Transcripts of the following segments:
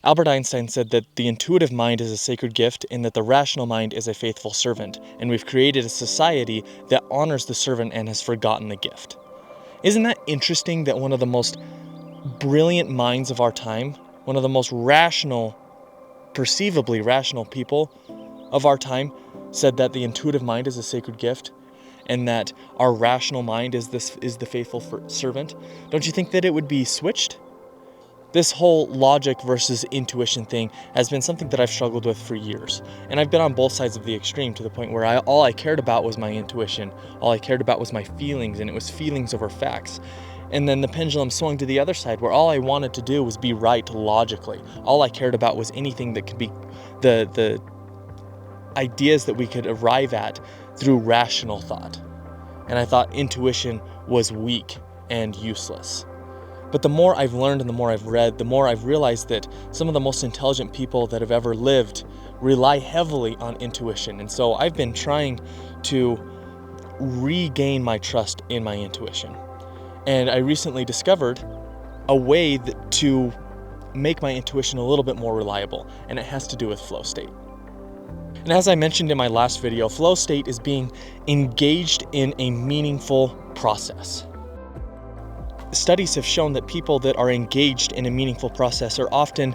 Albert Einstein said that the intuitive mind is a sacred gift and that the rational mind is a faithful servant, and we've created a society that honors the servant and has forgotten the gift. Isn't that interesting that one of the most brilliant minds of our time, one of the most rational, perceivably rational people of our time, said that the intuitive mind is a sacred gift and that our rational mind is the faithful servant? Don't you think that it would be switched? This whole logic versus intuition thing has been something that I've struggled with for years. And I've been on both sides of the extreme to the point where all I cared about was my intuition. All I cared about was my feelings, and it was feelings over facts. And then the pendulum swung to the other side where all I wanted to do was be right logically. All I cared about was anything that could be the ideas that we could arrive at through rational thought. And I thought intuition was weak and useless. But the more I've learned and the more I've read, the more I've realized that some of the most intelligent people that have ever lived rely heavily on intuition. And so I've been trying to regain my trust in my intuition. And I recently discovered a way to make my intuition a little bit more reliable, and it has to do with flow state. And as I mentioned in my last video, flow state is being engaged in a meaningful process. Studies have shown that people that are engaged in a meaningful process are often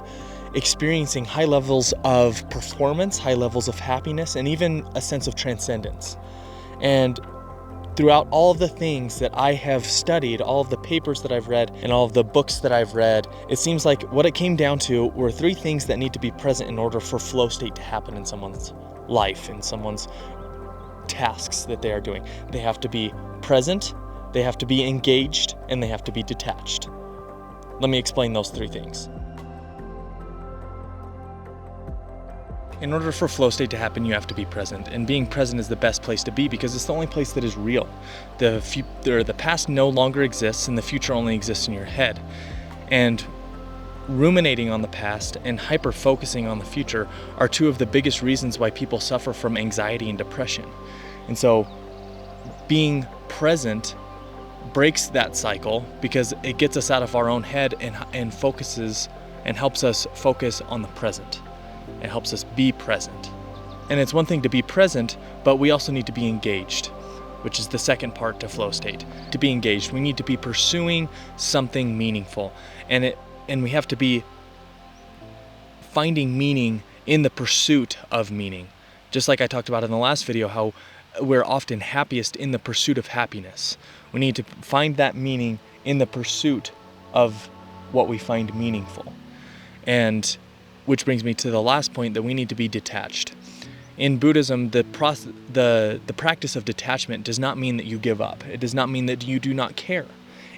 experiencing high levels of performance, high levels of happiness, and even a sense of transcendence. And throughout all of the things that I have studied, all of the papers that I've read, and all of the books that I've read, it seems like what it came down to were three things that need to be present in order for flow state to happen in someone's life, in someone's tasks that they are doing. They have to be present, they have to be engaged, and they have to be detached. Let me explain those three things. In order for flow state to happen, you have to be present, and being present is the best place to be because it's the only place that is real. The past no longer exists, and the future only exists in your head. And ruminating on the past and hyper-focusing on the future are two of the biggest reasons why people suffer from anxiety and depression. And so being present breaks that cycle because it gets us out of our own head and focuses and helps us focus on the present. It helps us be present. And it's one thing to be present, but we also need to be engaged, which is the second part to flow state. To be engaged, we need to be pursuing something meaningful, and we have to be finding meaning in the pursuit of meaning. Just like I talked about in the last video, how we're often happiest in the pursuit of happiness. We need to find that meaning in the pursuit of what we find meaningful. And which brings me to the last point, that we need to be detached. In Buddhism, the practice of detachment does not mean that you give up. It does not mean that you do not care.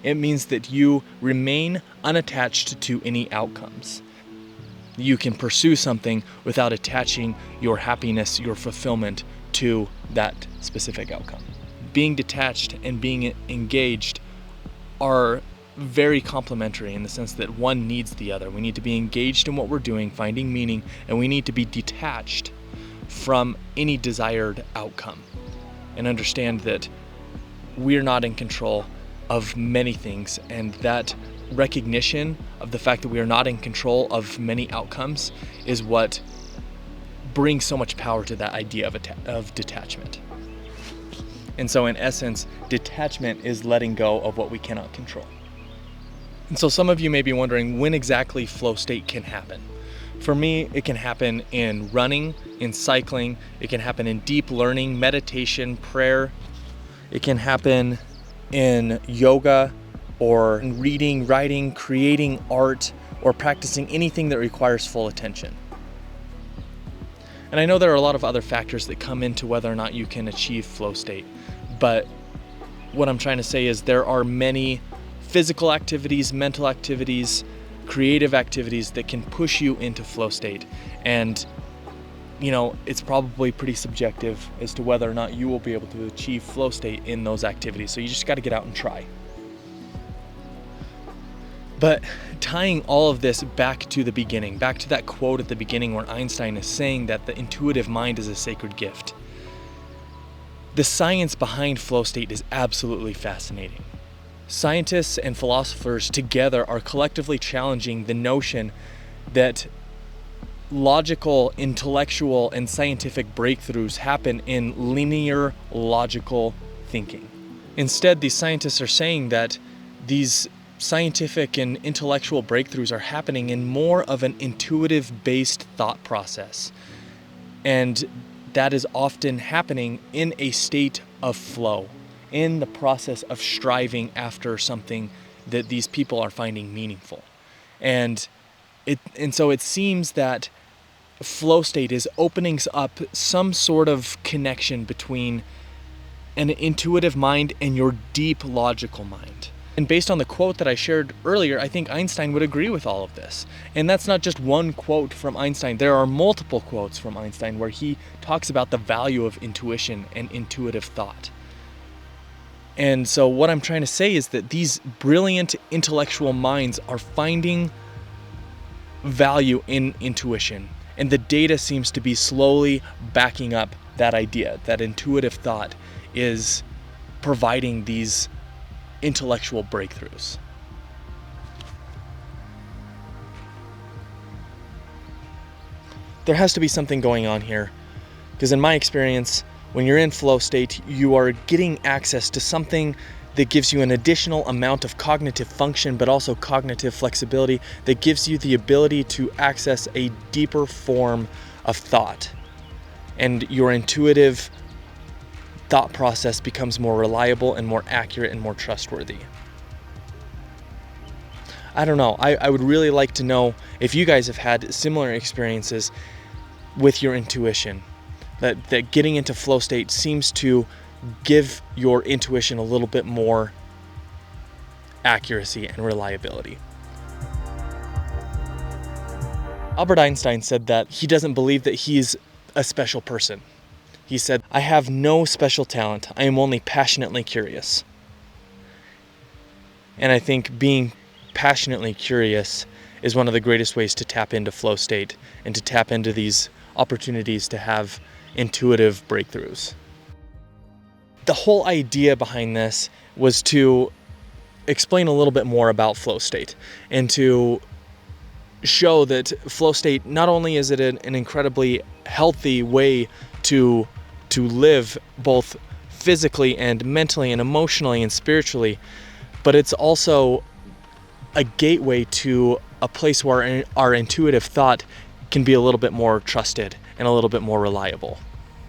It means that you remain unattached to any outcomes. You can pursue something without attaching your happiness, your fulfillment to that specific outcome. Being detached and being engaged are very complementary in the sense that one needs the other. We need to be engaged in what we're doing, finding meaning, and we need to be detached from any desired outcome and understand that we're not in control of many things, and that recognition of the fact that we are not in control of many outcomes is what brings so much power to that idea of detachment. And so in essence, detachment is letting go of what we cannot control. And so some of you may be wondering when exactly flow state can happen. For me, it can happen in running, in cycling, it can happen in deep learning, meditation, prayer. It can happen in yoga or in reading, writing, creating art, or practicing anything that requires full attention. And I know there are a lot of other factors that come into whether or not you can achieve flow state, but what I'm trying to say is there are many physical activities, mental activities, creative activities that can push you into flow state. And it's probably pretty subjective as to whether or not you will be able to achieve flow state in those activities. So you just got to get out and try. But tying all of this back to the beginning, back to that quote at the beginning where Einstein is saying that the intuitive mind is a sacred gift. The science behind flow state is absolutely fascinating. Scientists and philosophers together are collectively challenging the notion that logical, intellectual, and scientific breakthroughs happen in linear, logical thinking. Instead, these scientists are saying that these scientific and intellectual breakthroughs are happening in more of an intuitive-based thought process. And that is often happening in a state of flow, in the process of striving after something that these people are finding meaningful. And so it seems that flow state is opening up some sort of connection between an intuitive mind and your deep logical mind. And based on the quote that I shared earlier, I think Einstein would agree with all of this. And that's not just one quote from Einstein. There are multiple quotes from Einstein where he talks about the value of intuition and intuitive thought. And so what I'm trying to say is that these brilliant intellectual minds are finding value in intuition. And the data seems to be slowly backing up that idea, that intuitive thought is providing these intellectual breakthroughs. There has to be something going on here, because in my experience, when you're in flow state, you are getting access to something that gives you an additional amount of cognitive function, but also cognitive flexibility that gives you the ability to access a deeper form of thought. And your intuitive thought process becomes more reliable and more accurate and more trustworthy. I don't know. I would really like to know if you guys have had similar experiences with your intuition. That getting into flow state seems to give your intuition a little bit more accuracy and reliability. Albert Einstein said that he doesn't believe that he's a special person. He said, "I have no special talent. I am only passionately curious." And I think being passionately curious is one of the greatest ways to tap into flow state and to tap into these opportunities to have intuitive breakthroughs. The whole idea behind this was to explain a little bit more about flow state and to show that flow state, not only is it an incredibly healthy way to live both physically and mentally and emotionally and spiritually, but it's also a gateway to a place where our intuitive thought can be a little bit more trusted and a little bit more reliable.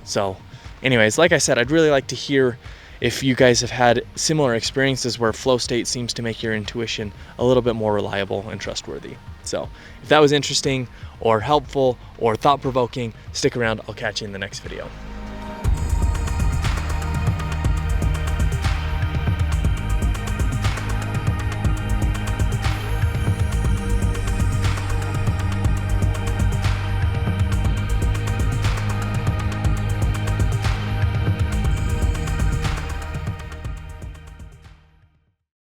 So anyways, like I said, I'd really like to hear if you guys have had similar experiences where flow state seems to make your intuition a little bit more reliable and trustworthy. So if that was interesting or helpful or thought-provoking, stick around. I'll catch you in the next video.